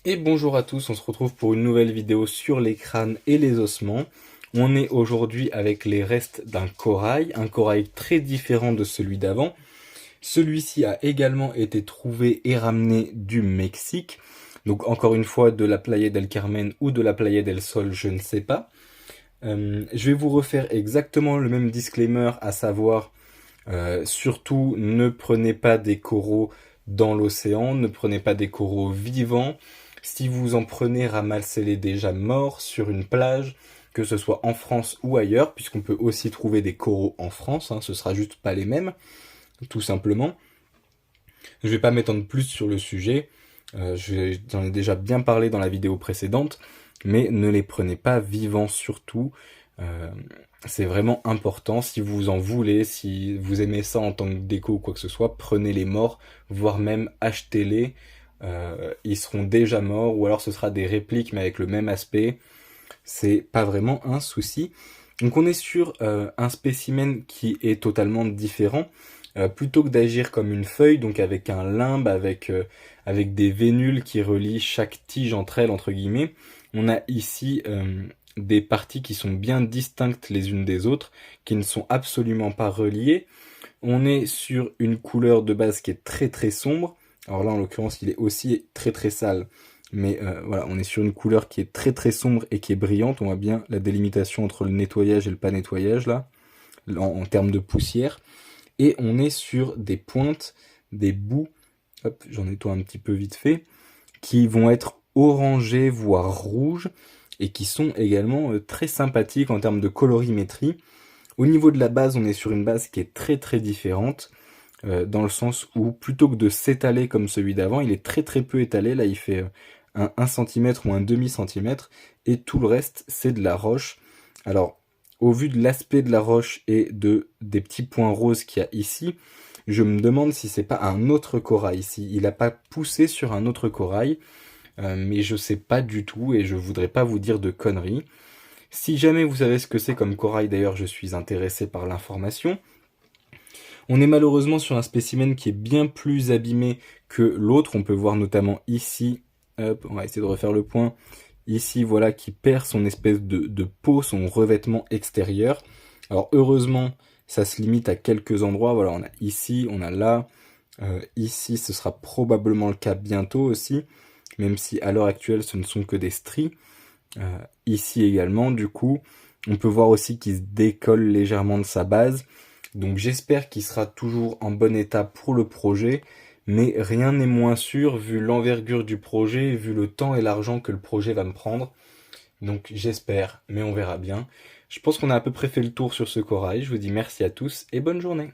Et bonjour à tous, on se retrouve pour une nouvelle vidéo sur les crânes et les ossements. On est aujourd'hui avec les restes d'un corail, un corail très différent de celui d'avant. Celui-ci a également été trouvé et ramené du Mexique. Donc encore une fois de la Playa del Carmen ou de la Playa del Sol, je ne sais pas. Je vais vous refaire exactement le même disclaimer, à savoir surtout ne prenez pas des coraux dans l'océan, ne prenez pas des coraux vivants. Si vous en prenez, ramassez-les déjà morts sur une plage, que ce soit en France ou ailleurs, puisqu'on peut aussi trouver des coraux en France, hein, ce sera juste pas les mêmes, tout simplement. Je vais pas m'étendre plus sur le sujet, j'en ai déjà bien parlé dans la vidéo précédente, mais ne les prenez pas vivants surtout. Euh, c'est vraiment important, si vous en voulez, si vous aimez ça en tant que déco ou quoi que ce soit, prenez-les morts, voire même achetez-les. Ils seront déjà morts, ou alors ce sera des répliques mais avec le même aspect. C'est pas vraiment un souci. Donc on est sur un spécimen qui est totalement différent. Plutôt que d'agir comme une feuille, donc avec un limbe, avec des vénules qui relient chaque tige entre elles, entre guillemets, on a ici des parties qui sont bien distinctes les unes des autres, qui ne sont absolument pas reliées. On est sur une couleur de base qui est très très sombre. Alors là, en l'occurrence, il est aussi très très sale. Mais voilà, on est sur une couleur qui est très très sombre et qui est brillante. On voit bien la délimitation entre le nettoyage et le pas nettoyage là, en termes de poussière. Et on est sur des pointes, des bouts, hop, j'en nettoie un petit peu vite fait, qui vont être orangés, voire rouges, et qui sont également très sympathiques en termes de colorimétrie. Au niveau de la base, on est sur une base qui est très très différente, dans le sens où plutôt que de s'étaler comme celui d'avant, il est très très peu étalé, là il fait un 1 cm ou un demi-centimètre, et tout le reste c'est de la roche. Alors, au vu de l'aspect de la roche et des petits points roses qu'il y a ici, je me demande si c'est pas un autre corail, si il n'a pas poussé sur un autre corail, mais je sais pas du tout et je voudrais pas vous dire de conneries. Si jamais vous savez ce que c'est comme corail, d'ailleurs, je suis intéressé par l'information. On est malheureusement sur un spécimen qui est bien plus abîmé que l'autre. On peut voir notamment ici, hop, on va essayer de refaire le point. Ici, voilà, qui perd son espèce de peau, son revêtement extérieur. Alors heureusement, ça se limite à quelques endroits. Voilà, on a ici, on a là. Ici, ce sera probablement le cas bientôt aussi, même si à l'heure actuelle, ce ne sont que des stries. Ici également, du coup, on peut voir aussi qu'il se décolle légèrement de sa base. Donc j'espère qu'il sera toujours en bon état pour le projet, mais rien n'est moins sûr vu l'envergure du projet, vu le temps et l'argent que le projet va me prendre. Donc j'espère, mais on verra bien. Je pense qu'on a à peu près fait le tour sur ce corail. Je vous dis merci à tous et bonne journée.